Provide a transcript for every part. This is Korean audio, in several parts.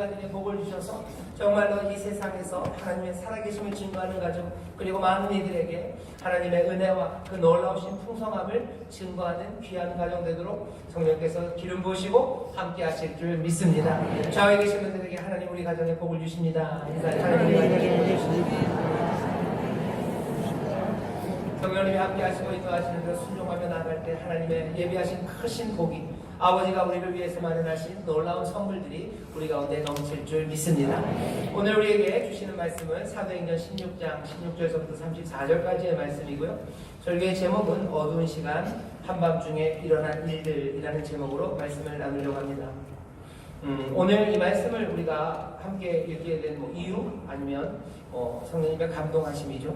가정에 복을 주셔서 정말로 이 세상에서 하나님의 살아계심을 증거하는 가정, 그리고 많은 이들에게 하나님의 은혜와 그 놀라우신 풍성함을 증거하는 귀한 가정 되도록 성령께서 기름 부으시고 함께 하실 줄 믿습니다. 좌우에 계신 분들에게 하나님 우리 가정에 복을 주십니다. 하나님 우리 가정에 복을 주십니다. 성령님이 함께 하시고 인도하시는 대로 순종하며 나아갈 때 하나님의 예비하신 크신 복이 아버지가 우리를 위해서 마련하신 놀라운 선물들이 우리 가운데 넘칠 줄 믿습니다. 오늘 우리에게 주시는 말씀은 사도행전 16장 16절에서부터 34절까지의 말씀이고요. 설교의 제목은 어두운 시간 한밤중에 일어난 일들이라는 제목으로 말씀을 나누려고 합니다. 오늘 이 말씀을 우리가 함께 읽게 된 이유 아니면 성령님의 감동하심이죠.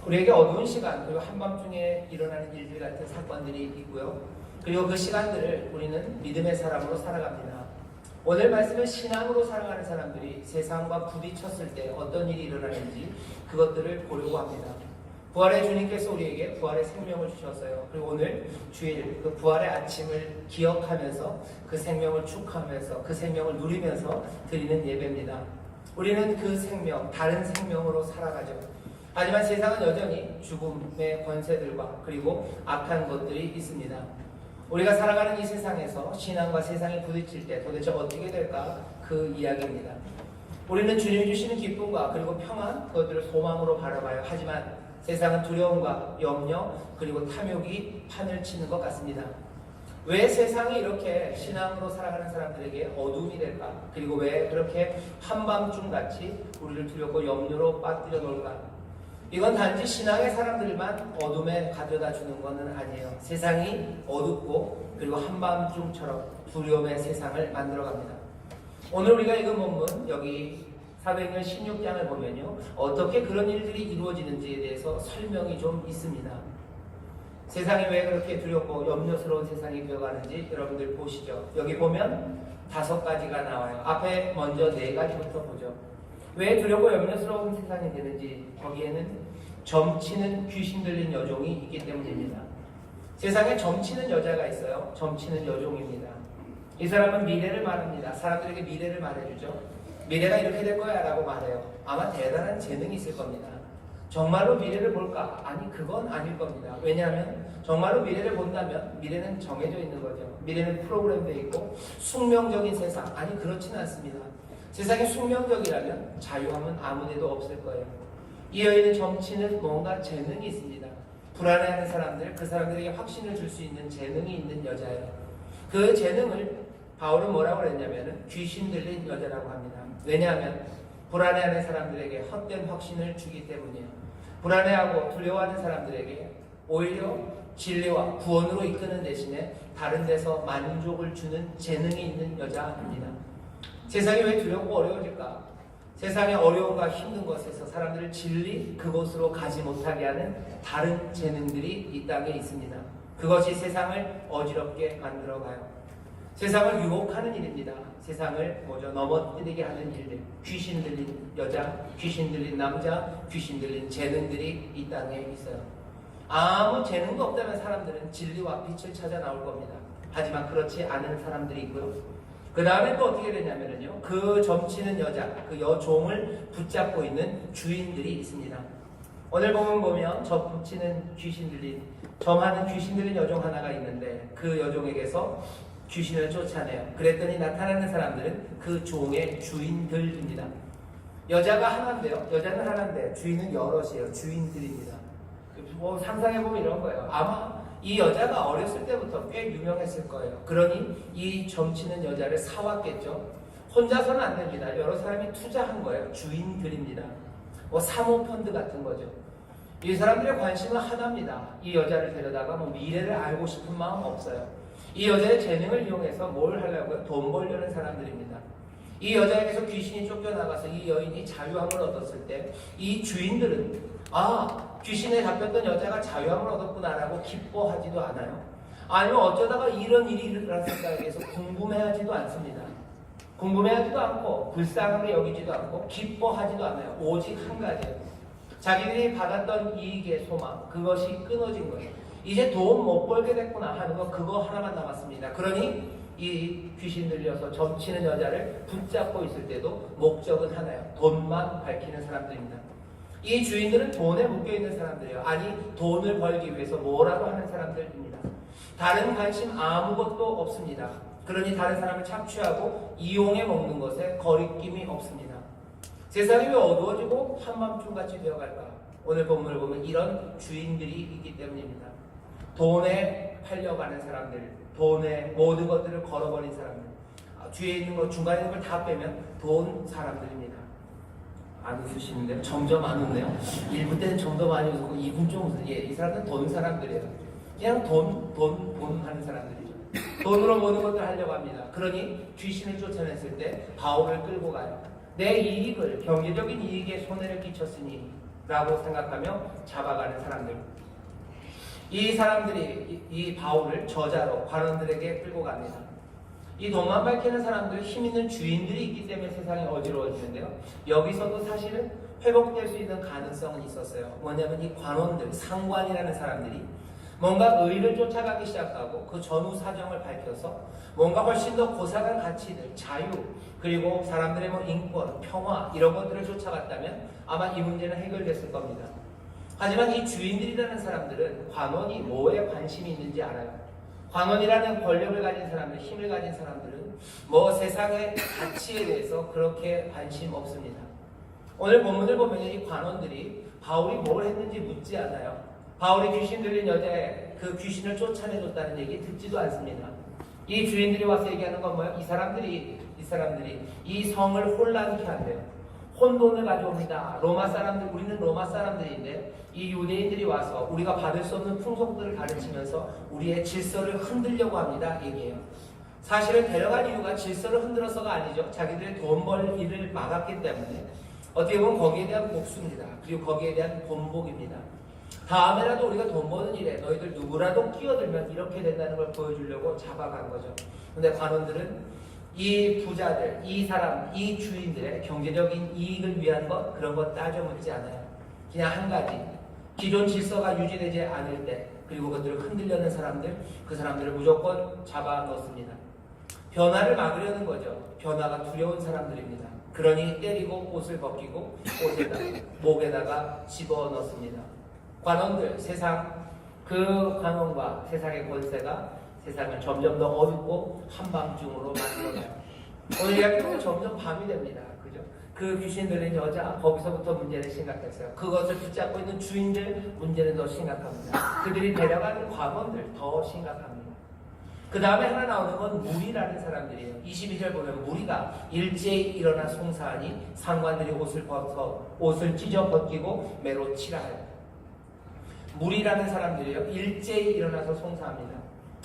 우리에게 어두운 시간 그리고 한밤중에 일어나는 일들 같은 사건들이 있고요. 그리고 그 시간들을 우리는 믿음의 사람으로 살아갑니다. 오늘 말씀은 신앙으로 살아가는 사람들이 세상과 부딪혔을 때 어떤 일이 일어나는지 그것들을 보려고 합니다. 부활의 주님께서 우리에게 부활의 생명을 주셨어요. 그리고 오늘 주일 그 부활의 아침을 기억하면서 그 생명을 축하하면서 그 생명을 누리면서 드리는 예배입니다. 우리는 그 생명, 다른 생명으로 살아가죠. 하지만 세상은 여전히 죽음의 권세들과 그리고 악한 것들이 있습니다. 우리가 살아가는 이 세상에서 신앙과 세상이 부딪힐 때 도대체 어떻게 될까? 그 이야기입니다. 우리는 주님이 주시는 기쁨과 그리고 평안, 그것들을 소망으로 바라봐요. 하지만 세상은 두려움과 염려 그리고 탐욕이 판을 치는 것 같습니다. 왜 세상이 이렇게 신앙으로 살아가는 사람들에게 어두움이 될까? 그리고 왜 그렇게 한밤중같이 우리를 두렵고 염려로 빠뜨려 놓을까? 이건 단지 신앙의 사람들만 어둠에 가져다 주는 것은 아니에요. 세상이 어둡고 그리고 한밤중처럼 두려움의 세상을 만들어갑니다. 오늘 우리가 읽은 본문 여기 사도행전 16장을 보면요, 어떻게 그런 일들이 이루어지는지에 대해서 설명이 좀 있습니다. 세상이 왜 그렇게 두렵고 염려스러운 세상이 되어가는지 여러분들 보시죠. 여기 보면 5가지가 나와요. 앞에 먼저 4가지부터 보죠. 왜 두렵고 염려스러운 세상이 되는지 거기에는 점치는 귀신 들린 여종이 있기 때문입니다. 세상에 점치는 여자가 있어요. 점치는 여종입니다. 이 사람은 미래를 말합니다. 사람들에게 미래를 말해주죠. 미래가 이렇게 될 거야 라고 말해요. 아마 대단한 재능이 있을 겁니다. 정말로 미래를 볼까? 아니, 그건 아닐 겁니다. 왜냐하면 정말로 미래를 본다면 미래는 정해져 있는 거죠. 미래는 프로그램되어 있고 숙명적인 세상. 아니, 그렇지는 않습니다. 세상이 숙명적이라면 자유함은 아무데도 없을 거예요. 이 여인은 점치는 뭔가 재능이 있습니다. 불안해하는 사람들, 그 사람들에게 확신을 줄 수 있는 재능이 있는 여자예요. 그 재능을 바울은 뭐라고 그랬냐면 귀신 들린 여자라고 합니다. 왜냐하면 불안해하는 사람들에게 헛된 확신을 주기 때문이에요. 불안해하고 두려워하는 사람들에게 오히려 진리와 구원으로 이끄는 대신에 다른 데서 만족을 주는 재능이 있는 여자입니다. 세상이 왜 두렵고 어려워질까? 세상의 어려움과 힘든 것에서 사람들을 진리 그곳으로 가지 못하게 하는 다른 재능들이 이 땅에 있습니다. 그것이 세상을 어지럽게 만들어가요. 세상을 유혹하는 일입니다. 세상을 넘어뜨리게 하는 일들. 귀신 들린 여자, 귀신 들린 남자, 귀신 들린 재능들이 이 땅에 있어요. 아무 재능도 없다면 사람들은 진리와 빛을 찾아 나올 겁니다. 하지만 그렇지 않은 사람들이 있고요. 그 다음에 또 어떻게 되냐면요, 그 점치는 여자, 그 여종을 붙잡고 있는 주인들이 있습니다. 오늘 보면 점치는 귀신 들린, 점하는 귀신 들린 여종 하나가 있는데 그 여종에게서 귀신을 쫓아내요. 그랬더니 나타나는 사람들은 그 종의 주인들입니다. 여자가 하나인데요, 여자는 하나인데 주인은 여럿이에요. 주인들입니다. 상상해보면 이런 거예요. 아마 이 여자가 어렸을 때부터 꽤 유명했을 거예요. 그러니 이 점치는 여자를 사왔겠죠. 혼자서는 안 됩니다. 여러 사람이 투자한 거예요. 주인들입니다. 사모펀드 같은 거죠. 이 사람들의 관심은 하나입니다. 이 여자를 데려다가 미래를 알고 싶은 마음 없어요. 이 여자의 재능을 이용해서 뭘 하려고요? 돈 벌려는 사람들입니다. 이 여자에게서 귀신이 쫓겨나가서 이 여인이 자유함을 얻었을 때 이 주인들은 귀신에 잡혔던 여자가 자유함을 얻었구나라고 기뻐하지도 않아요. 아니면 어쩌다가 이런 일이 일어났을까에 대해서 궁금해하지도 않습니다. 궁금해하지도 않고 불쌍하게 여기지도 않고 기뻐하지도 않아요. 오직 한 가지예요. 자기들이 받았던 이익의 소망, 그것이 끊어진 거예요. 이제 돈 못 벌게 됐구나 하는 거, 그거 하나만 남았습니다. 그러니 이 귀신 들려서 점치는 여자를 붙잡고 있을 때도 목적은 하나예요. 돈만 밝히는 사람들입니다. 이 주인들은 돈에 묶여있는 사람들이에요. 아니, 돈을 벌기 위해서 뭐라도 하는 사람들입니다. 다른 관심 아무것도 없습니다. 그러니 다른 사람을 착취하고 이용해 먹는 것에 거리낌이 없습니다. 세상이 왜 어두워지고 한밤중같이 되어갈까? 오늘 본문을 보면 이런 주인들이 있기 때문입니다. 돈에 팔려가는 사람들, 돈에 모든 것들을 걸어버린 사람들, 뒤에 있는 것, 중간에 있는 걸 다 빼면 돈 사람들입니다. 안 웃으시는데요? 점점 안 웃네요. 1부 때는 좀 더 많이 웃고 2분 좀 웃어요. 이 사람들은 돈 사람들이에요. 그냥 돈 하는 사람들이죠. 돈으로 모든 것들을 하려고 합니다. 그러니 귀신을 쫓아냈을 때 바울을 끌고 가요. 내 이익을, 경제적인 이익에 손해를 끼쳤으니 라고 생각하며 잡아가는 사람들. 이 사람들이 이 바울을 저자로 관원들에게 끌고 갑니다. 이 돈만 밝히는 사람들, 힘 있는 주인들이 있기 때문에 세상이 어지러워지는데요. 여기서도 사실은 회복될 수 있는 가능성은 있었어요. 뭐냐면 이 관원들, 상관이라는 사람들이 뭔가 의를 쫓아가기 시작하고 그 전후 사정을 밝혀서 뭔가 훨씬 더 고상한 가치들, 자유, 그리고 사람들의 뭐 인권, 평화 이런 것들을 쫓아갔다면 아마 이 문제는 해결됐을 겁니다. 하지만 이 주인들이라는 사람들은 관원이 뭐에 관심이 있는지 알아요. 관원이라는 권력을 가진 사람들, 힘을 가진 사람들은 뭐 세상의 가치에 대해서 그렇게 관심 없습니다. 오늘 본문을 보면 이 관원들이 바울이 뭘 했는지 묻지 않아요. 바울이 귀신 들린 여자의 그 귀신을 쫓아내줬다는 얘기 듣지도 않습니다. 이 주인들이 와서 얘기하는 건 뭐예요? 이 사람들이 이 성을 혼란케 한대요. 혼돈을 가져옵니다. 로마 사람들, 우리는 로마 사람들인데 이 유대인들이 와서 우리가 받을 수 없는 풍속들을 가르치면서 우리의 질서를 흔들려고 합니다. 얘기해요. 사실은 데려간 이유가 질서를 흔들어서가 아니죠. 자기들의 돈 벌 일을 막았기 때문에 어떻게 보면 거기에 대한 복수입니다. 그리고 거기에 대한 본복입니다. 다음에라도 우리가 돈 버는 일에 너희들 누구라도 끼어들면 이렇게 된다는 걸 보여주려고 잡아간 거죠. 근데 관원들은 이 부자들, 이 사람, 이 주인들의 경제적인 이익을 위한 것, 그런 것 따져 묻지 않아요. 그냥 한 가지, 기존 질서가 유지되지 않을 때, 그리고 그것들을 흔들려는 사람들, 그 사람들을 무조건 잡아 넣습니다. 변화를 막으려는 거죠. 변화가 두려운 사람들입니다. 그러니 때리고 옷을 벗기고 목에다가 집어 넣습니다. 관원들, 세상, 그 관원과 세상의 권세가 세상을 점점 더 어둡고 한밤중으로 만들어가요. 오늘 이야기는 점점 밤이 됩니다. 그죠? 그 귀신 들린 여자, 거기서부터 문제는 심각했어요. 그것을 붙잡고 있는 주인들, 문제는 더 심각합니다. 그들이 데려가는 관원들, 더 심각합니다. 그 다음에 하나 나오는 건 무리라는 사람들이에요. 22절 보면 무리가 일제히 일어나 송사하니 상관들이 옷을 찢어 벗기고 매로 칠하여. 무리라는 사람들이에요. 일제히 일어나서 송사합니다.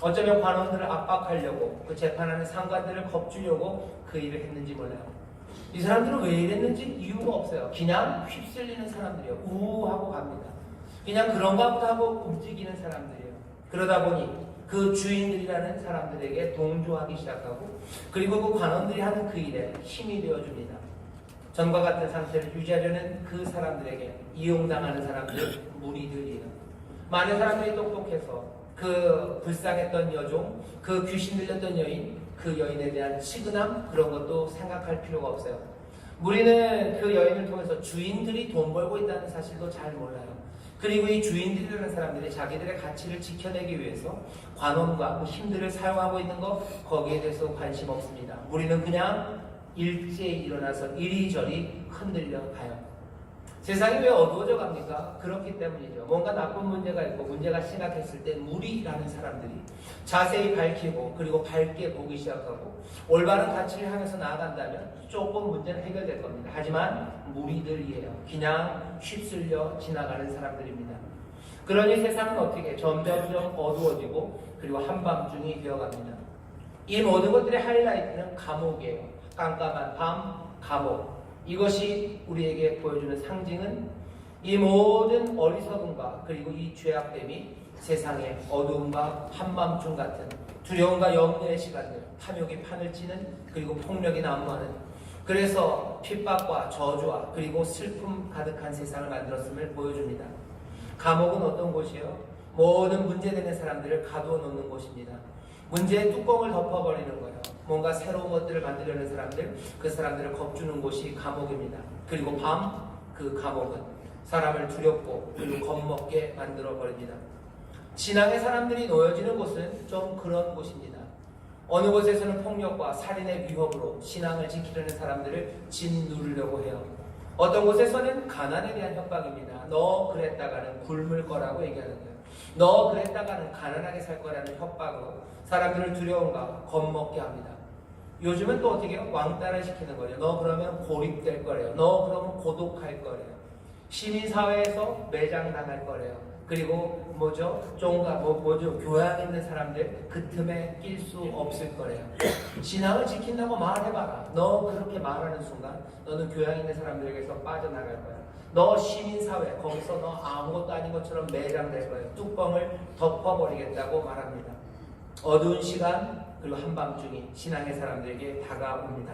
어쩌면 관원들을 압박하려고 그 재판하는 상관들을 겁주려고 그 일을 했는지 몰라요. 이 사람들은 왜 이랬는지 이유가 없어요. 그냥 휩쓸리는 사람들이에요. 우하고 갑니다. 그냥 그런가 보다 하고 움직이는 사람들이에요. 그러다 보니 그 주인들이라는 사람들에게 동조하기 시작하고 그리고 그 관원들이 하는 그 일에 힘이 되어줍니다. 전과 같은 상태를 유지하려는 그 사람들에게 이용당하는 사람들, 무리들이에요. 많은 사람들이 똑똑해서 그 불쌍했던 여종, 그 귀신 들렸던 여인, 그 여인에 대한 치근함 그런 것도 생각할 필요가 없어요. 우리는 그 여인을 통해서 주인들이 돈 벌고 있다는 사실도 잘 몰라요. 그리고 이 주인들이라는 사람들이 자기들의 가치를 지켜내기 위해서 관원과 그 힘들을 사용하고 있는 것 거기에 대해서 관심 없습니다. 우리는 그냥 일제히 일어나서 이리저리 흔들려 가요. 세상이 왜 어두워져 갑니까? 그렇기 때문이죠. 뭔가 나쁜 문제가 있고 문제가 심각했을 때 무리라는 사람들이 자세히 밝히고 그리고 밝게 보기 시작하고 올바른 가치를 향해서 나아간다면 조금 문제는 해결될 겁니다. 하지만 무리들이에요. 그냥 휩쓸려 지나가는 사람들입니다. 그러니 세상은 어떻게 점점점 어두워지고 그리고 한밤중이 되어갑니다. 이 모든 것들의 하이라이트는 감옥이에요. 깜깜한 밤, 감옥. 이것이 우리에게 보여주는 상징은 이 모든 어리석음과 그리고 이 죄악됨이 세상의 어두움과 한밤중 같은 두려움과 염려의 시간들, 탐욕이 판을 치는 그리고 폭력이 난무하는 그래서 핍박과 저주와 그리고 슬픔 가득한 세상을 만들었음을 보여줍니다. 감옥은 어떤 곳이에요? 모든 문제되는 사람들을 가두어 놓는 곳입니다. 문제의 뚜껑을 덮어버리는 거예요. 뭔가 새로운 것들을 만들려는 사람들, 그 사람들을 겁주는 곳이 감옥입니다. 그리고 그 감옥은 사람을 두렵고 그리고 겁먹게 만들어 버립니다. 신앙의 사람들이 놓여지는 곳은 좀 그런 곳입니다. 어느 곳에서는 폭력과 살인의 위협으로 신앙을 지키려는 사람들을 짓누르려고 해요. 어떤 곳에서는 가난에 대한 협박입니다. 너 그랬다가는 굶을 거라고 얘기하는 거예요. 너 그랬다가는 가난하게 살 거라는 협박으로 사람들을 두려움과 겁먹게 합니다. 요즘은 또 어떻게 해요? 왕따를 시키는 거예요. 너 그러면 고립될 거래요. 너 그러면 고독할 거래요. 시민사회에서 매장당할 거래요. 그리고 교양 있는 사람들 그 틈에 낄 수 없을 거래요. 신앙을 지킨다고 말해봐라. 너 그렇게 말하는 순간 너는 교양 있는 사람들에게서 빠져나갈 거야. 너 시민사회 거기서 너 아무것도 아닌 것처럼 매장될 거예요. 뚜껑을 덮어버리겠다고 말합니다. 어두운 시간 그리고 한밤중이 신앙의 사람들에게 다가옵니다.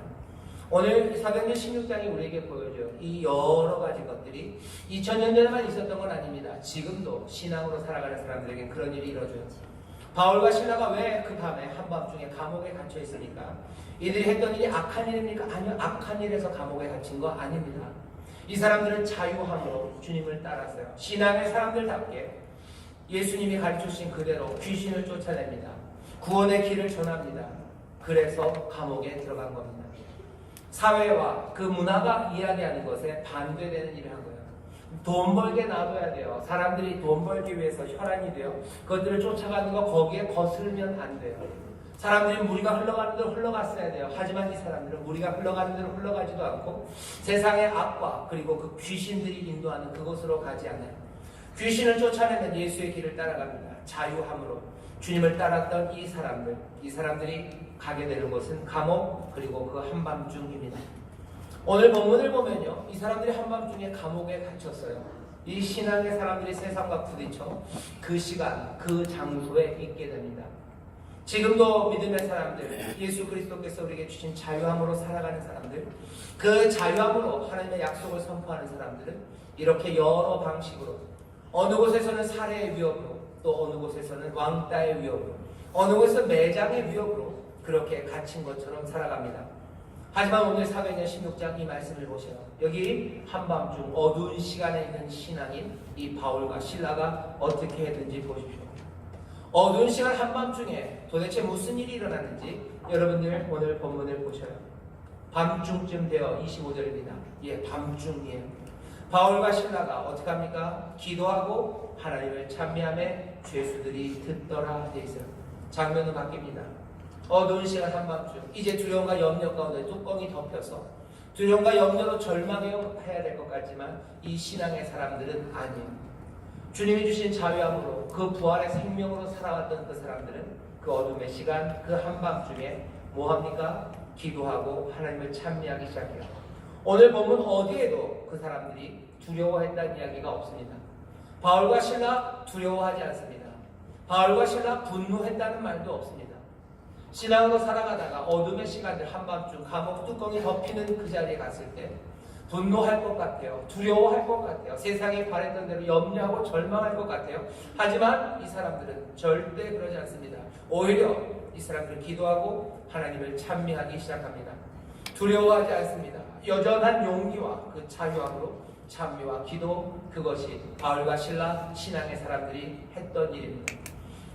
오늘 사도행전 16장이 우리에게 보여줘요. 이 여러 가지 것들이 2000년 전에만 있었던 건 아닙니다. 지금도 신앙으로 살아가는 사람들에게 그런 일이 이루어져요. 바울과 실라가 왜 그 밤에 한밤중에 감옥에 갇혀 있습니까? 이들이 했던 일이 악한 일입니까? 아니요, 악한 일에서 감옥에 갇힌 거 아닙니다. 이 사람들은 자유함으로 주님을 따랐어요. 신앙의 사람들답게 예수님이 가르쳐주신 그대로 귀신을 쫓아냅니다. 구원의 길을 전합니다. 그래서 감옥에 들어간 겁니다. 사회와 그 문화가 이야기하는 것에 반대되는 일을 한 거예요. 돈 벌게 놔둬야 돼요. 사람들이 돈 벌기 위해서 혈안이 돼요. 그것들을 쫓아가는 거 거기에 거슬면 안 돼요. 사람들이 무리가 흘러가는 대로 흘러갔어야 돼요. 하지만 이 사람들은 무리가 흘러가는 대로 흘러가지도 않고 세상의 악과 그리고 그 귀신들이 인도하는 그곳으로 가지 않아요. 귀신을 쫓아내는 예수의 길을 따라갑니다. 자유함으로 주님을 따랐던 이 사람들이 가게 되는 것은 감옥 그리고 그 한밤중입니다. 오늘 본문을 보면요, 이 사람들이 한밤중에 감옥에 갇혔어요. 이 신앙의 사람들이 세상과 부딪혀 그 시간, 그 장소에 있게 됩니다. 지금도 믿음의 사람들, 예수 그리스도께서 우리에게 주신 자유함으로 살아가는 사람들, 그 자유함으로 하나님의 약속을 선포하는 사람들은 이렇게 여러 방식으로 어느 곳에서는 살해의 위협으로, 또 어느 곳에서는 왕따의 위협으로, 어느 곳에서 매장의 위협으로 그렇게 갇힌 것처럼 살아갑니다. 하지만 오늘 사도행전 16장 이 말씀을 보세요. 여기 한밤중 어두운 시간에 있는 신앙인 이 바울과 실라가 어떻게 했는지 보십시오. 어두운 시간 한밤중에 도대체 무슨 일이 일어났는지 여러분들 오늘 본문을 보셔요. 밤중쯤 되어 25절입니다. 예, 밤중이에요. 바울과 실라가 어떻게 합니까? 기도하고 하나님을 찬미함에 죄수들이 듣더라 돼 있어요. 장면은 바뀝니다. 어두운 시간 한밤중, 이제 두려움과 염려 가운데 뚜껑이 덮여서 두려움과 염려로 절망해야 될 것 같지만 이 신앙의 사람들은 아니에요. 주님이 주신 자유함으로 그 부활의 생명으로 살아왔던 그 사람들은 그 어둠의 시간, 그 한밤중에 뭐합니까? 기도하고 하나님을 찬미하기 시작해요. 오늘 본문 어디에도 그 사람들이 두려워했다는 이야기가 없습니다. 바울과 실라 두려워하지 않습니다. 바울과 실라 분노했다는 말도 없습니다. 신앙으로 살아가다가 어둠의 시간들 한밤중 감옥 뚜껑이 덮이는 그 자리에 갔을 때 분노할 것 같아요. 두려워할 것 같아요. 세상에 바랬던 대로 염려하고 절망할 것 같아요. 하지만 이 사람들은 절대 그러지 않습니다. 오히려 이 사람들은 기도하고 하나님을 찬미하기 시작합니다. 두려워하지 않습니다. 여전한 용기와 그 자유함으로 찬미와 기도, 그것이 바울과 실라 신앙의 사람들이 했던 일입니다.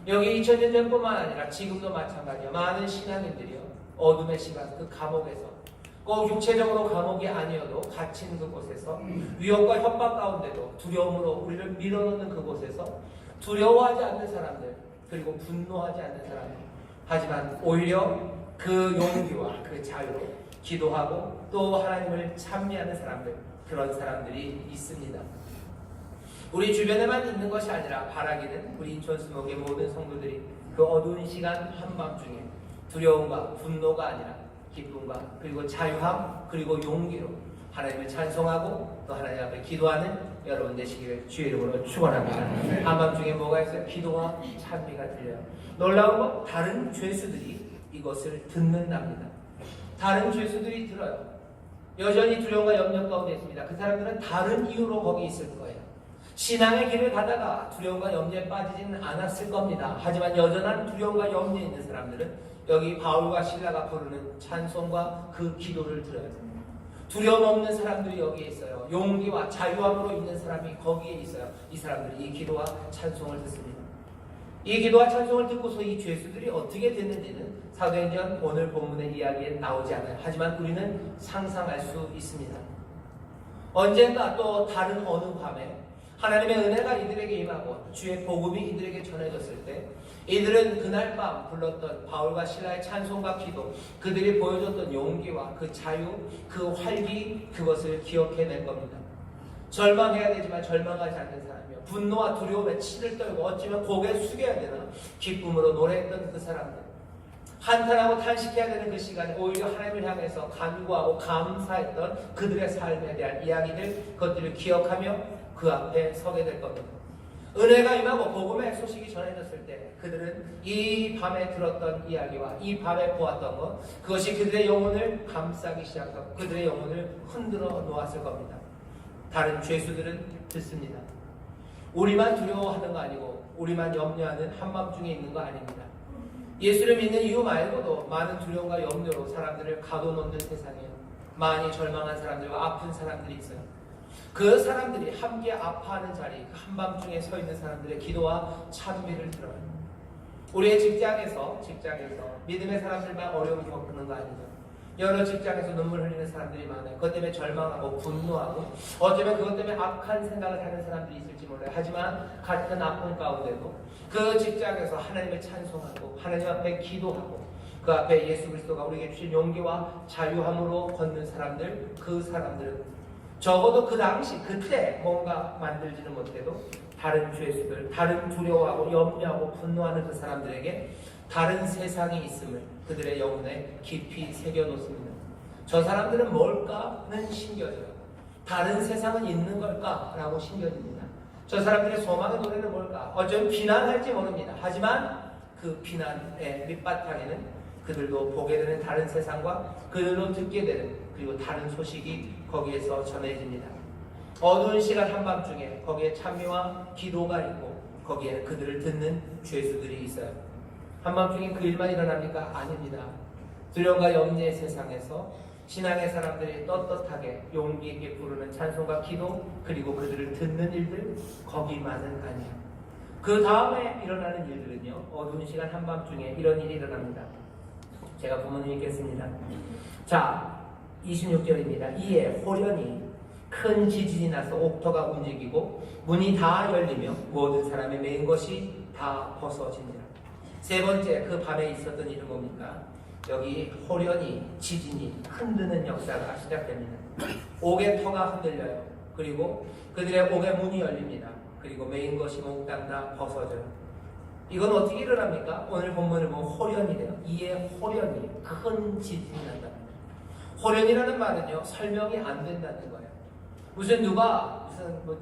여기 2000년 전뿐만 아니라 지금도 마찬가지예요. 많은 신앙인들이요, 어둠의 시간 그 감옥에서, 꼭 육체적으로 감옥이 아니어도 갇힌 그곳에서, 위협과 협박 가운데도 두려움으로 우리를 밀어넣는 그곳에서 두려워하지 않는 사람들, 그리고 분노하지 않는 사람들, 하지만 오히려 그 용기와 그 자유로 기도하고 또 하나님을 찬미하는 사람들, 그런 사람들이 있습니다. 우리 주변에만 있는 것이 아니라 바라기는 우리 인천수목의 모든 성도들이 그 어두운 시간 한밤중에 두려움과 분노가 아니라 기쁨과 그리고 자유함 그리고 용기로 하나님을 찬송하고 또 하나님 앞에 기도하는 여러분 되시기를 주의 이름으로 축원합니다. 한밤중에 뭐가 있어요? 기도와 찬미가 들려요. 놀라운 건 다른 죄수들이 이것을 듣는답니다. 다른 죄수들이 들어요. 여전히 두려움과 염려 가운데 있습니다. 그 사람들은 다른 이유로 거기 있을 거예요. 신앙의 길을 가다가 두려움과 염려에 빠지지는 않았을 겁니다. 하지만 여전한 두려움과 염려에 있는 사람들은 여기 바울과 실라가 부르는 찬송과 그 기도를 들어야 됩니다. 두려움 없는 사람들이 여기에 있어요. 용기와 자유함으로 있는 사람이 거기에 있어요. 이 사람들이 이 기도와 찬송을 듣습니다. 이 기도와 찬송을 듣고서 이 죄수들이 어떻게 됐는지는 사도행전 오늘 본문의 이야기에 나오지 않아요. 하지만 우리는 상상할 수 있습니다. 언젠가 또 다른 어느 밤에 하나님의 은혜가 이들에게 임하고 주의 복음이 이들에게 전해졌을 때 이들은 그날 밤 불렀던 바울과 실라의 찬송과 기도, 그들이 보여줬던 용기와 그 자유, 그 활기, 그것을 기억해낼 겁니다. 절망해야 되지만 절망하지 않는 사람이요, 분노와 두려움에 치를 떨고 어쩌면 고개 숙여야 되나 기쁨으로 노래했던 그 사람들, 한탄하고 탄식해야 되는 그 시간에 오히려 하나님을 향해서 간구하고 감사했던 그들의 삶에 대한 이야기들, 그것들을 기억하며 그 앞에 서게 될 겁니다. 은혜가 임하고 복음의 소식이 전해졌을 때 그들은 이 밤에 들었던 이야기와 이 밤에 보았던 것, 그것이 그들의 영혼을 감싸기 시작하고 그들의 영혼을 흔들어 놓았을 겁니다. 다른 죄수들은 듣습니다. 우리만 두려워하는 거 아니고 우리만 염려하는 한밤중에 있는 거 아닙니다. 예수를 믿는 이유 말고도 많은 두려움과 염려로 사람들을 가둬놓는 세상이에요. 많이 절망한 사람들과 아픈 사람들이 있어요. 그 사람들이 함께 아파하는 자리, 그 한밤중에 서 있는 사람들의 기도와 찬미를 들어요. 우리의 직장에서 믿음의 사람들만 어려움을 겪는 거 아니죠. 여러 직장에서 눈물 흘리는 사람들이 많아요. 그것 때문에 절망하고 분노하고 어쩌면 그것 때문에 악한 생각을 하는 사람들이 있을지 몰라요. 하지만 같은 아픔 가운데도 그 직장에서 하나님을 찬송하고 하나님 앞에 기도하고 그 앞에 예수 그리스도가 우리에게 주신 용기와 자유함으로 걷는 사람들, 그 사람들은 적어도 그 당시 그때 뭔가 만들지는 못해도 다른 죄수들, 다른 두려워하고 염려하고 분노하는 그 사람들에게 다른 세상이 있음을 그들의 영혼에 깊이 새겨놓습니다. 저 사람들은 뭘까는 신겨져요. 다른 세상은 있는 걸까라고 신겨집니다. 저 사람들의 소망의 노래는 뭘까? 어쩌면 비난할지 모릅니다. 하지만 그 비난의 밑바탕에는 그들도 보게 되는 다른 세상과 그들도 듣게 되는 그리고 다른 소식이 거기에서 전해집니다. 어두운 시간 한밤중에 거기에 찬미와 기도가 있고 거기에 그들을 듣는 죄수들이 있어요. 한밤중에 그 일만 일어납니까? 아닙니다. 두려움과 염려의 세상에서 신앙의 사람들이 떳떳하게 용기 있게 부르는 찬송과 기도, 그리고 그들을 듣는 일들, 거기만은 아니에요. 그 다음에 일어나는 일들은요, 어두운 시간 한밤중에 이런 일이 일어납니다. 제가 본문을 읽겠습니다. 자, 26절입니다. 이에 호련히 큰 지진이 나서 옥토가 움직이고 문이 다 열리며 모든 사람의 매인 것이 다 벗어지니라. 세 번째, 그 밤에 있었던 일은 뭡니까? 여기 호련히 지진이 흔드는 역사가 시작됩니다. 옥의 터가 흔들려요. 그리고 그들의 옥의 문이 열립니다. 그리고 매인 것이 몽땅 다 벗어져요. 이건 어떻게 일어납니까? 오늘 본문을 보면 호련이래요. 이에 호련히 큰 지진이 난답니다. 호련이라는 말은요, 설명이 안 된다는 거예요.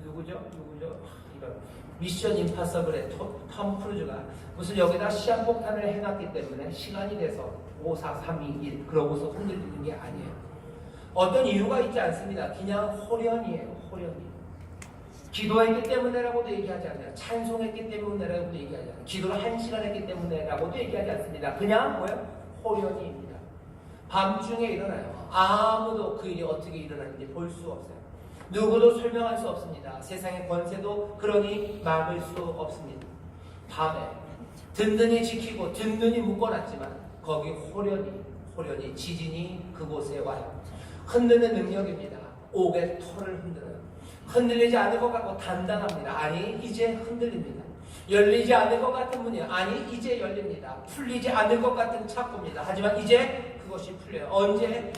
누구죠? 이런 미션 임파서블의 톰 크루즈가 무슨 여기다 시한폭탄을 해놨기 때문에 시간이 돼서 5, 4, 3, 2, 1 그러고서 흔들리는 게 아니에요. 어떤 이유가 있지 않습니다. 그냥 호련이에요. 호련이. 기도했기 때문에라고도 얘기하지 않아요. 찬송했기 때문에라고도 얘기하지 않아요. 기도를 1시간 했기 때문에라고도 얘기하지 않습니다. 그냥 뭐예요? 호련이입니다. 밤중에 일어나요. 아무도 그 일이 어떻게 일어나는지 볼 수 없어요. 누구도 설명할 수 없습니다. 세상의 권세도 그러니 막을 수 없습니다. 밤에 든든히 지키고 든든히 묶어놨지만 거기 호련히 지진이 그곳에 와요. 흔드는 능력입니다. 옥의 털을 흔들어요. 흔들리지 않을 것 같고 단단합니다. 아니, 이제 흔들립니다. 열리지 않을 것 같은 문이요. 아니, 이제 열립니다. 풀리지 않을 것 같은 착고입니다. 하지만 이제 그것이 풀려요. 언제?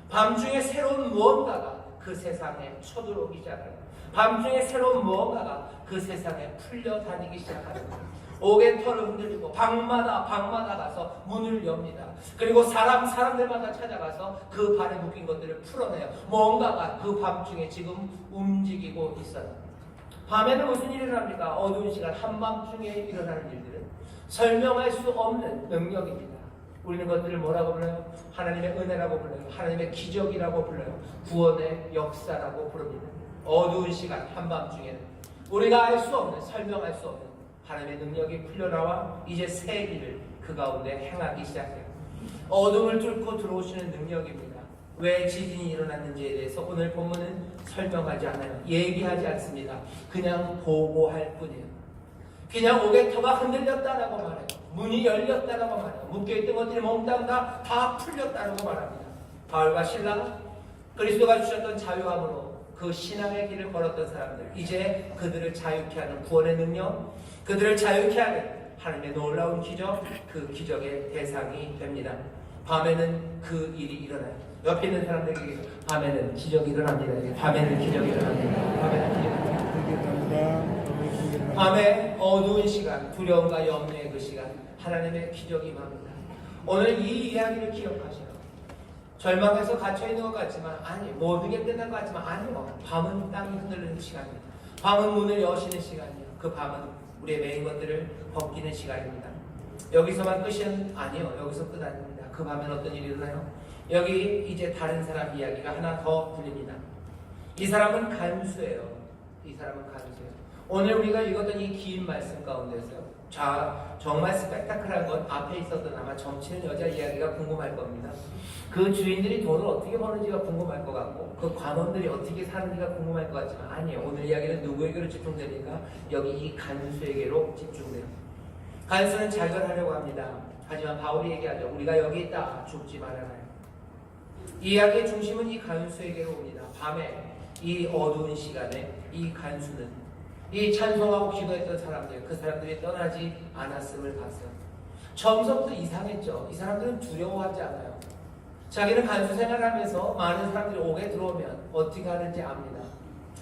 밤중에 새로운 무언가가 그 세상에 쳐들어오기 시작합니다. 밤중에 새로운 무언가가 그 세상에 풀려다니기 시작합니다. 옥의 털을 흔들리고 방마다 가서 문을 엽니다. 그리고 사람들마다 찾아가서 그 발에 묶인 것들을 풀어내요. 뭔가가 그 밤중에 지금 움직이고 있어요. 밤에는 무슨 일이 일어납니까? 어두운 시간 한밤중에 일어나는 일들은 설명할 수 없는 능력입니다. 우리는 것들을 뭐라고 불러요? 하나님의 은혜라고 불러요. 하나님의 기적이라고 불러요. 구원의 역사라고 부릅니다. 어두운 시간 한밤중에는 우리가 알 수 없는, 설명할 수 없는 하나님의 능력이 풀려나와 이제 새 일을 그 가운데 행하기 시작해요. 어둠을 뚫고 들어오시는 능력입니다. 왜 지진이 일어났는지에 대해서 오늘 본문은 설명하지 않아요. 얘기하지 않습니다. 그냥 보고할 뿐이에요. 그냥 오개터가 흔들렸다라고 말해요. 문이 열렸다라고 말해요. 묶여있던 것들이 몽땅 다 풀렸다라고 말합니다. 바울과 실라, 그리스도가 주셨던 자유함으로 그 신앙의 길을 걸었던 사람들, 이제 그들을 자유케 하는 구원의 능력, 그들을 자유케 하는 하나님의 놀라운 기적, 그 기적의 대상이 됩니다. 밤에는 그 일이 일어나요. 옆에 있는 사람들에게 밤에는 기적이 일어납니다. 밤에는 기적이 일어납니다. 밤에는 기적이 일어납니다. 밤에 어두운 시간, 두려움과 염려의 그 시간, 하나님의 기적이 임합니다. 오늘 이 이야기를 기억하시라. 절망에서 갇혀있는 것 같지만 아니, 모든 게 끝난 것 같지만 아니요. 밤은 땅이 흔들리는 시간입니다. 밤은 문을 여시는 시간이에요. 그 밤은 우리의 매인 것들을 벗기는 시간입니다. 여기서만 끝은 아니요. 여기서 끝 아닙니다. 그 밤엔 어떤 일이 일어나요? 여기 이제 다른 사람 이야기가 하나 더 들립니다. 이 사람은 간수예요. 이 사람은 간수예요. 오늘 우리가 읽었던 이 긴 말씀 가운데서요. 자, 정말 스펙타클한 건 앞에 있었던 아마 점치는 여자 이야기가 궁금할 겁니다. 그 주인들이 돈을 어떻게 버는지가 궁금할 것 같고 그 관원들이 어떻게 사는지가 궁금할 것 같지만 아니에요. 오늘 이야기는 누구에게로 집중되니까 여기 이 간수에게로 집중돼요. 간수는 자결하려고 합니다. 하지만 바울이 얘기하죠. 우리가 여기 있다. 죽지 말아라요. 이 이야기의 중심은 이 간수에게로 옵니다. 밤에 이 어두운 시간에 이 간수는 이 찬송하고 기도했던 사람들, 그 사람들이 떠나지 않았음을 봤어요. 처음부터 이상했죠. 이 사람들은 두려워하지 않아요. 자기는 간수 생활하면서 많은 사람들이 옥에 들어오면 어떻게 하는지 압니다.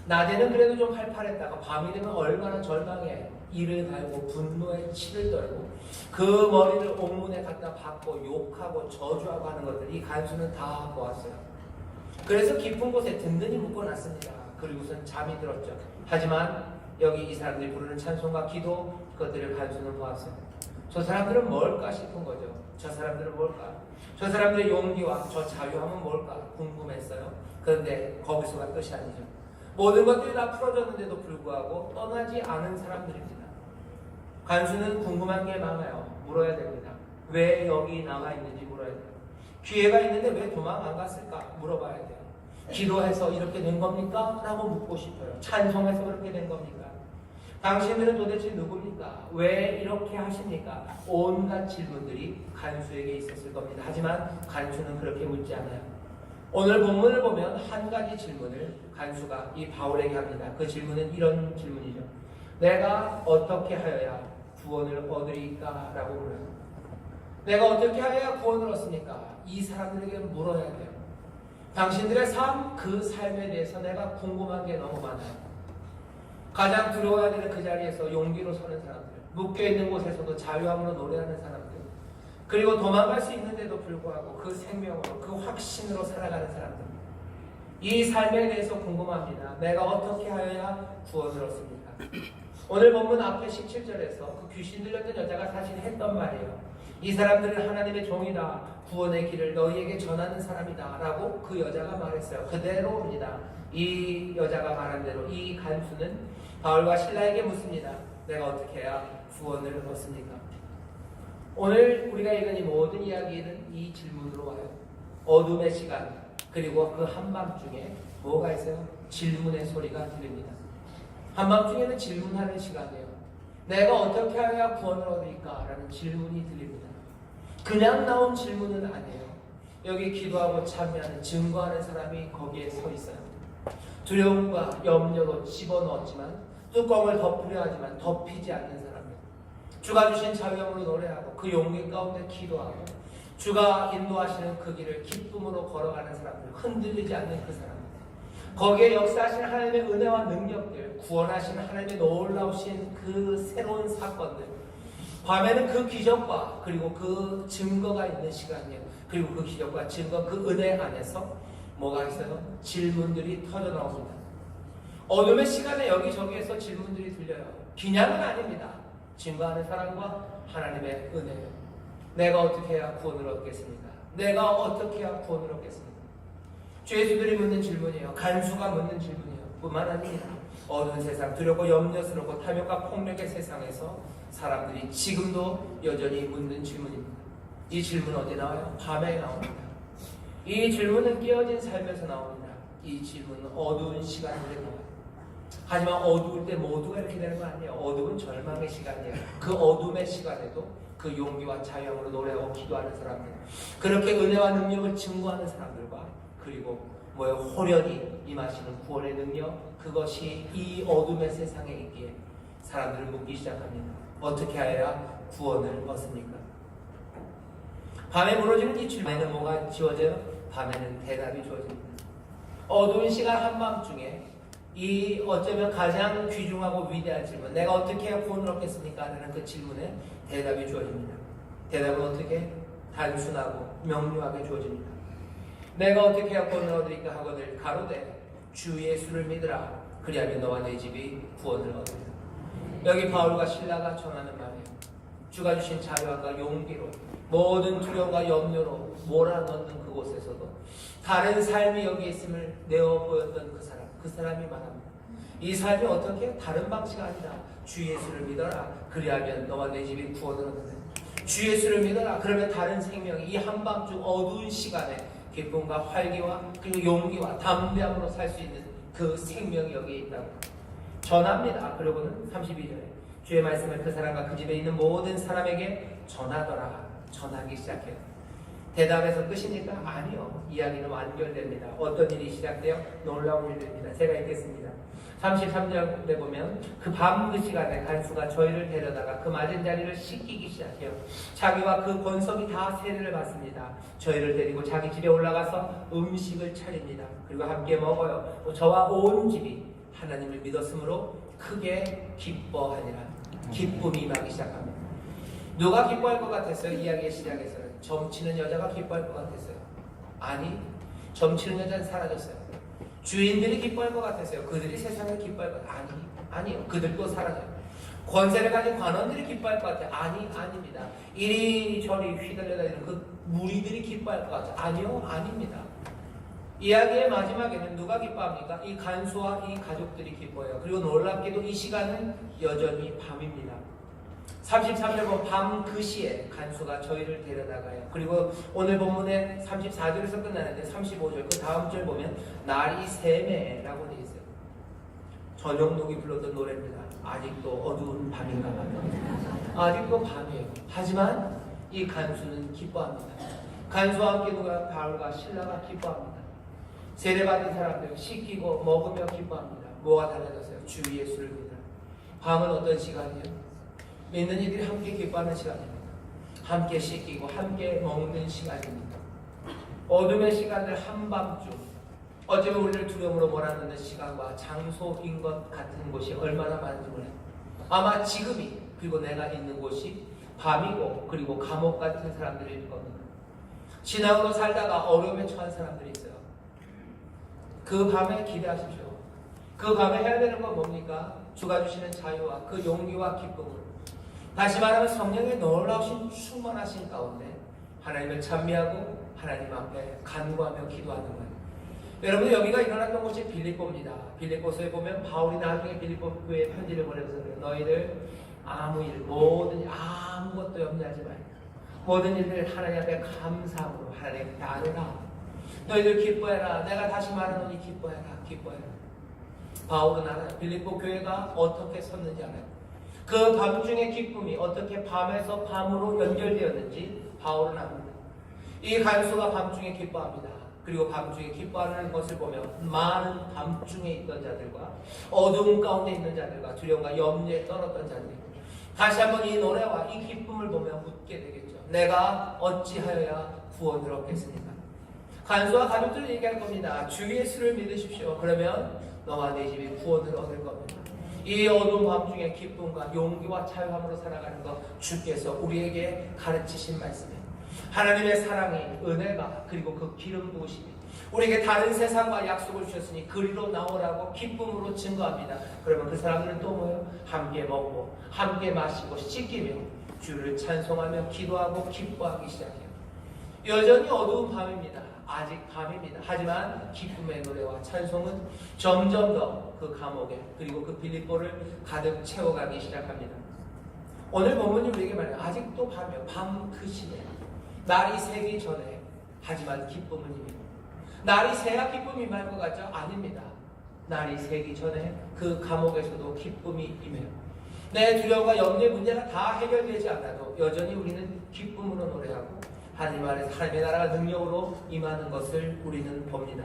낮에는 그래도 좀 활발했다가 밤이 되면 얼마나 절망해 이를 갈고 분노에 치를 떨고 그 머리를 옥문에 갖다 박고 욕하고 저주하고 하는 것들 이 간수는 다 보았어요. 그래서 깊은 곳에 든든히 묶어놨습니다. 그리고선 잠이 들었죠. 하지만 여기 이 사람들이 부르는 찬송과 기도 그것들을 간수는 보았어요. 저 사람들은 뭘까 싶은 거죠. 저 사람들은 뭘까? 저 사람들의 용기와 저 자유함은 뭘까 궁금했어요. 그런데 거기서가 끝이 아니죠. 모든 것들이 다 풀어졌는데도 불구하고 떠나지 않은 사람들입니다. 간수는 궁금한 게 많아요. 물어야 됩니다. 왜 여기 나와 있는지 물어야 돼요. 기회가 있는데 왜 도망 안 갔을까 물어봐야 돼요. 기도해서 이렇게 된 겁니까? 라고 묻고 싶어요. 찬송해서 그렇게 된 겁니까? 당신들은 도대체 누굽니까? 왜 이렇게 하십니까? 온갖 질문들이 간수에게 있었을 겁니다. 하지만 간수는 그렇게 묻지 않아요. 오늘 본문을 보면 한 가지 질문을 간수가 이 바울에게 합니다. 그 질문은 이런 질문이죠. 내가 어떻게 하여야 구원을 얻으리까? 라고 물어요. 내가 어떻게 하여야 구원을 얻습니까? 이 사람들에게 물어야 돼요. 당신들의 삶, 그 삶에 대해서 내가 궁금한 게 너무 많아요. 가장 두려워야 되는 그 자리에서 용기로 서는 사람들, 묶여있는 곳에서도 자유함으로 노래하는 사람들, 그리고 도망갈 수 있는데도 불구하고 그 생명으로, 그 확신으로 살아가는 사람들, 이 삶에 대해서 궁금합니다. 내가 어떻게 하여야 구원을 얻습니까? 오늘 본문 앞에 17절에서 그 귀신 들렸던 여자가 사실 했던 말이에요. 이 사람들은 하나님의 종이다. 구원의 길을 너희에게 전하는 사람이다. 라고 그 여자가 말했어요. 그대로입니다. 이 여자가 말한 대로 이 간수는 바울과 실라에게 묻습니다. 내가 어떻게 해야 구원을 얻습니까? 오늘 우리가 읽은 이 모든 이야기는 이 질문으로 와요. 어둠의 시간, 그리고 그 한밤중에 뭐가 있어요? 질문의 소리가 들립니다. 한밤중에는 질문하는 시간이에요. 내가 어떻게 해야 구원을 얻을까? 라는 질문이 들립니다. 그냥 나온 질문은 아니에요. 여기 기도하고 참여하는, 증거하는 사람이 거기에 서 있어요. 두려움과 염려로 집어넣었지만 뚜껑을 덮으려 하지만 덮이지 않는 사람들, 주가 주신 자유함으로 노래하고 그 용기 가운데 기도하고 주가 인도하시는 그 길을 기쁨으로 걸어가는 사람들, 흔들리지 않는 그 사람들, 거기에 역사하신 하나님의 은혜와 능력들, 구원하신 하나님의 놀라우신 그 새로운 사건들, 밤에는 그 기적과 그리고 그 증거가 있는 시간이에요. 그리고 그 기적과 증거, 그 은혜 안에서 뭐가 있어요? 질문들이 터져 나옵니다. 어둠의 시간에 여기저기에서 질문들이 들려요. 기냥은 아닙니다. 증거하는 사랑과 하나님의 은혜예요. 내가 어떻게 해야 구원을 얻겠습니까? 내가 어떻게 해야 구원을 얻겠습니까? 주 예수들이 묻는 질문이에요. 간수가 묻는 질문이에요. 뿐만 아닙니다. 어두운 세상, 두렵고 염려스럽고 탐욕과 폭력의 세상에서 사람들이 지금도 여전히 묻는 질문입니다. 이 질문은 어디 나와요? 밤에 나옵니다. 이 질문은 깨어진 삶에서 나옵니다. 이 질문은 어두운 시간들에 나와요. 하지만 어두울 때 모두가 이렇게 되는 거 아니에요. 어두운 절망의 시간이에요. 그 어둠의 시간에도 그 용기와 자유함으로 노래하고 기도하는 사람들, 그렇게 은혜와 능력을 증거하는 사람들과, 그리고 호련히 임하시는 구원의 능력, 그것이 이 어둠의 세상에 있기에 사람들을 묻기 시작합니다. 어떻게 해야 구원을 얻습니까? 밤에 무너지는 이 질문에는 뭐가 지워져요? 밤에는 대답이 주어집니다. 어두운 시간 한밤중에 이 어쩌면 가장 귀중하고 위대한 질문, 내가 어떻게 해야 구원을 얻겠습니까? 라는 그 질문에 대답이 주어집니다. 대답은 어떻게? 단순하고 명료하게 주어집니다. 내가 어떻게 해야 구원을 얻으리까 하거늘 가로되 주 예수를 믿으라. 그리하면 너와 내 집이 구원을 얻으리라. 여기 바울과 신라가 전하는 말이에요. 주가 주신 자유함과 용기로 모든 두려움과 염려로 몰아넣는 그곳에서도 다른 삶이 여기 있음을 내어 보였던 그 사람이 말합니다. 이 삶이 어떻게? 다른 방식 아니다. 주 예수를 믿어라. 그리하면 너와 내 집이 구원을 얻는다. 주 예수를 믿어라. 그러면 다른 생명이 이 한밤중 어두운 시간에 기쁨과 활기와 그리고 용기와 담대함으로 살 수 있는 그 생명이 여기에 있다고 전합니다. 그리고는 32절에 주의 말씀을 그 사람과 그 집에 있는 모든 사람에게 전하더라. 전하기 시작해요. 대답에서 끝입니까? 아니요. 이야기는 완결됩니다. 어떤 일이 시작되어 놀라운 일이 됩니다. 제가 읽겠습니다. 33절에 보면 그 밤 그 시간에 간수가 저희를 데려다가 그 맞은 자리를 씻기기 시작해요. 자기와 그 권속이 다 세례를 받습니다. 저희를 데리고 자기 집에 올라가서 음식을 차립니다. 그리고 함께 먹어요. 저와 온 집이 하나님을 믿었으므로 크게 기뻐하니라. 기쁨이 임하기 시작합니다. 누가 기뻐할 것 같았어요? 이야기의 시작에서는 점치는 여자가 기뻐할 것 같았어요. 아니, 점치는 여자는 사라졌어요. 주인들이 기뻐할 것 같았어요. 그들이 세상을 기뻐할 것 같아요. 아니요. 그들도 사라져요. 권세를 가진 관원들이 기뻐할 것 같아요. 아닙니다. 이리저리 휘둘려다니는 그 무리들이 기뻐할 것 같아요. 아니요, 아닙니다. 이야기의 마지막에는 누가 기뻐합니까? 이 간수와 이 가족들이 기뻐해요. 그리고 놀랍게도 이 시간은 여전히 밤입니다. 33절 보면 밤 그 시에 간수가 저희를 데려다가요. 그리고 오늘 본문에 34절에서 끝나는데 35절 그 다음 절 보면 날이 새매라고 되어 있어요. 전영록이 불렀던 노래입니다. 아직도 어두운 밤인가 봐요. 아직도 밤이에요. 하지만 이 간수는 기뻐합니다. 간수와 함께 누가 바울과 신라가 기뻐합니다. 세례받은 사람들 씻기고 먹으며 기뻐합니다. 뭐가 달라졌어요? 주 예수를 믿으라. 밤은 어떤 시간이에요? 믿는 이들이 함께 기뻐하는 시간입니다. 함께 씻기고 함께 먹는 시간입니다. 어둠의 시간을 한밤중 어쩌면 우리를 두려움으로 몰아넣는 시간과 장소인 것 같은 곳이 얼마나 많은지 몰라요. 아마 지금이 그리고 내가 있는 곳이 밤이고 그리고 감옥 같은 사람들일 겁니다. 신앙으로 살다가 어려움에 처한 사람들이 있어요. 그 밤에 기대하십시오. 그 밤에 해야 되는 건 뭡니까? 주가 주시는 자유와 그 용기와 기쁨을, 다시 말하면 성령의 놀라우신 충만하신 가운데 하나님을 찬미하고 하나님 앞에 간구하며 기도하는 거예요. 여러분, 여기가 일어났던 곳이 빌립보입니다. 빌립보서에 보면 바울이 나중에 빌립보 교회에 편지를 보내면서 그래요. 너희들 아무 일, 모든 일, 아무것도 염려하지 말고 모든 일들 하나님 앞에 감사함으로 하나님께 아뢰라. 너희들 기뻐해라. 내가 다시 말하노니 기뻐해라. 기뻐해라. 바울은 알아요. 빌립보 교회가 어떻게 섰는지 알아요. 그 밤중의 기쁨이 어떻게 밤에서 밤으로 연결되었는지 바울은 압니다. 이 간수가 밤중에 기뻐합니다. 그리고 밤중에 기뻐하는 것을 보면 많은 밤중에 있던 자들과 어두움 가운데 있는 자들과 두려움과 염려에 떨었던 자들이 다시 한번 이 노래와 이 기쁨을 보며 묻게 되겠죠. 내가 어찌하여야 구원을 얻겠습니까? 간수와 가족들은 얘기할 겁니다. 주 예수를 믿으십시오. 그러면 너와 내 집이 구원을 얻을 겁니다. 이 어두운 밤중에 기쁨과 용기와 자유함으로 살아가는 것, 주께서 우리에게 가르치신 말씀이에요. 하나님의 사랑이, 은혜가, 그리고 그 기름 부으심이 우리에게 다른 세상과 약속을 주셨으니 그리로 나오라고 기쁨으로 증거합니다. 그러면 그 사람들은 또 뭐예요? 함께 먹고 함께 마시고 씻기며 주를 찬송하며 기도하고 기뻐하기 시작해요. 여전히 어두운 밤입니다. 아직 밤입니다. 하지만 기쁨의 노래와 찬송은 점점 더 그 감옥에 그리고 그 빌립보를 가득 채워가기 시작합니다. 오늘 본문이 우리에게 말해요. 아직도 밤이요. 밤 그 시대. 날이 새기 전에 하지만 기쁨은 임해요. 날이 새야 기쁨이 임할 것 같죠? 아닙니다. 날이 새기 전에 그 감옥에서도 기쁨이 임해요. 내 두려움과 염려의 문제가 다 해결되지 않아도 여전히 우리는 기쁨으로 노래하고 하나님 안에서 하나님의 나라가 능력으로 임하는 것을 우리는 봅니다.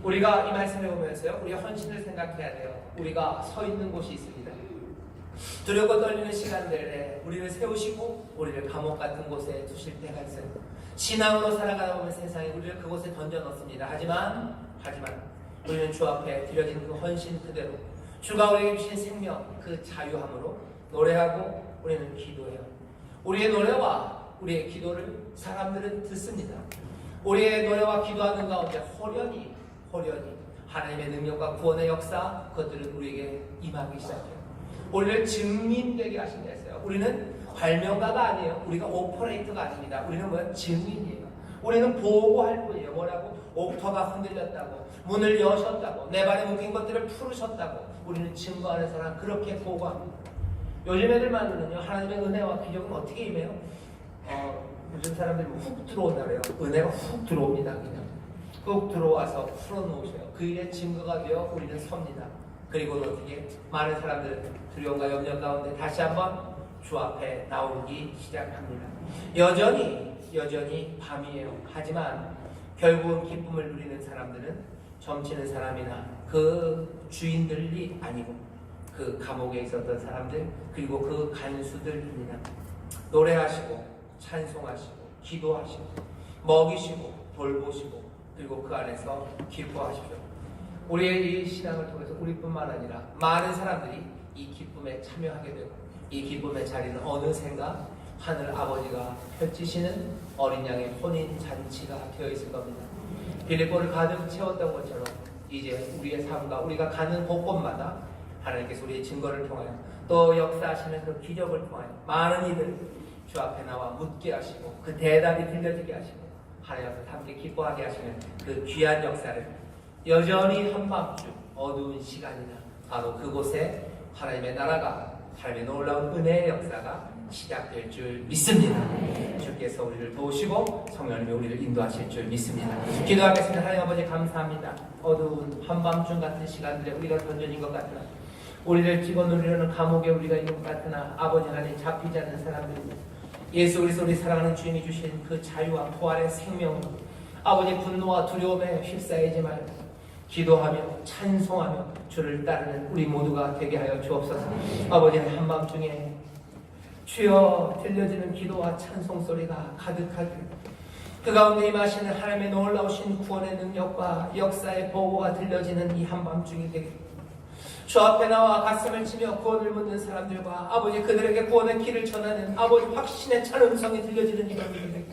우리가 이 말씀을 보면서요, 우리가 헌신을 생각해야 돼요. 우리가 서 있는 곳이 있습니다. 두렵고 떨리는 시간들에 우리를 세우시고 우리를 감옥 같은 곳에 두실 때가 있어요. 신앙으로 살아가다 보면 세상에 우리를 그곳에 던져 넣습니다. 하지만 우리는 주 앞에 드려진 그 헌신 그대로 주가 우리에게 주신 생명 그 자유함으로 노래하고 우리는 기도해요. 우리의 노래와 우리의 기도를 사람들은 듣습니다. 우리의 노래와 기도하는 가운데 호련히 하나님의 능력과 구원의 역사 그것들은 우리에게 임하기 시작해요. 우리를 증인되게 하신다 했어요. 우리는 발명가가 아니에요. 우리가 오퍼레이터가 아닙니다. 우리는 뭐야? 증인이에요. 우리는 보고할 뿐이에요. 뭐라고? 옥터가 흔들렸다고, 문을 여셨다고, 내 발에 묶인 것들을 풀으셨다고 우리는 증거하는 사람 그렇게 보고합니다. 요즘 애들만은요, 하나님의 은혜와 기적은 어떻게 임해요? 요즘 사람들이 훅 들어온다 그래요. 은혜가 훅 들어옵니다. 그냥 훅 들어와서 풀어놓으셔요. 그 일의 증거가 되어 우리는 섭니다. 그리고 어떻게 많은 사람들은 두려움과 염려 가운데 다시 한번 주 앞에 나오기 시작합니다. 여전히 밤이에요. 하지만 결국은 기쁨을 누리는 사람들은 점치는 사람이나 그 주인들이 아니고 그 감옥에 있었던 사람들 그리고 그 간수들입니다. 노래하시고 찬송하시고 기도하시고 먹이시고 돌보시고 그리고 그 안에서 기뻐하십시오. 우리의 이 신앙을 통해서 우리뿐만 아니라 많은 사람들이 이 기쁨에 참여하게 되고 이 기쁨의 자리는 어느샌가 하늘 아버지가 펼치시는 어린 양의 혼인 잔치가 되어 있을 겁니다. 빌립보를 가득 채웠던 것처럼 이제 우리의 삶과 우리가 가는 곳곳마다 하나님께서 우리의 증거를 통하여 또 역사하시는 그 기적을 통하여 많은 이들 주 앞에 나와 묻게 하시고 그 대답이 들려지게 하시고 하나님 앞에 함께 기뻐하게 하시는 그 귀한 역사를 여전히 한밤중 어두운 시간이나 바로 그곳에 하나님의 나라가 하나님의 놀라운 은혜의 역사가 시작될 줄 믿습니다. 주께서 우리를 도우시고 성령님이 우리를 인도하실 줄 믿습니다. 기도하겠습니다. 하나님 아버지 감사합니다. 어두운 한밤중 같은 시간들에 우리가 던져진 것 같으나 우리를 집어넣으려는 감옥에 우리가 있는 것 같으나 아버지 하나님 잡히지 않는 사람들입니다. 예수 그리스도 우리 사랑하는 주님이 주신 그 자유와 부활의 생명으로 아버지 분노와 두려움에 휩싸이지 말고 기도하며 찬송하며 주를 따르는 우리 모두가 되게 하여 주옵소서. 아버지는 한밤중에 주여 들려지는 기도와 찬송 소리가 가득하길 그 가운데 임하시는 하나님의 놀라우신 구원의 능력과 역사의 보고가 들려지는 이 한밤중이 되길 주 앞에 나와 가슴을 치며 구원을 묻는 사람들과 아버지 그들에게 구원의 길을 전하는 아버지 확신의 찬 음성이 들려지는 이밤이 되길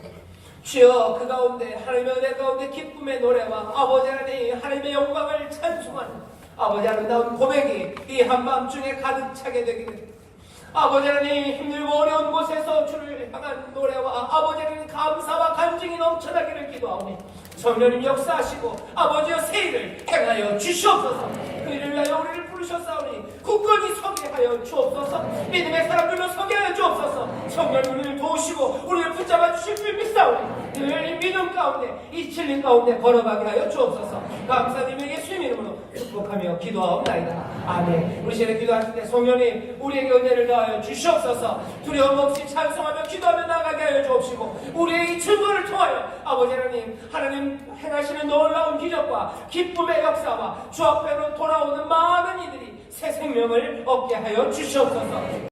주여 그 가운데 하나님의 은혜 가운데 기쁨의 노래와 아버지 하나님의 영광을 찬송하는 아버지 아름다운 고백이 이 한밤중에 가득 차게 되기를 아버지 하나님 힘들고 어려운 곳에서 주를 향한 노래와 아버지 하나님 감사와 간증이 넘쳐나기를 기도하오니 성령님 역사하시고 아버지여 새 일을 행하여 주시옵소서. 그 일을 위하여 우리를 부르셨사오니 굳건히 서게 하여 주옵소서. 믿음의 사람들로 서게 하여 주옵소서. 성령님 우리를 도우시고 우리를 붙잡아 주실 줄 믿사오니 늘 믿음 가운데 이 진리 가운데 걸어가게 하여 주옵소서. 감사드리며 예수님 이름으로 축복하며 기도하옵나이다. 아멘. 우리 시간에 기도하실 때 성령님 우리에게 은혜를 더하여 주시옵소서. 두려움 없이 찬송하며 기도하며 나가게 하여 주옵시고 우리의 이 증거를 통하여 아버지 하나님 행하시는 놀라운 기적과 기쁨의 역사와 주 앞에로 돌아오는 많은 이들이 새 생명을 얻게 하여 주시옵소서.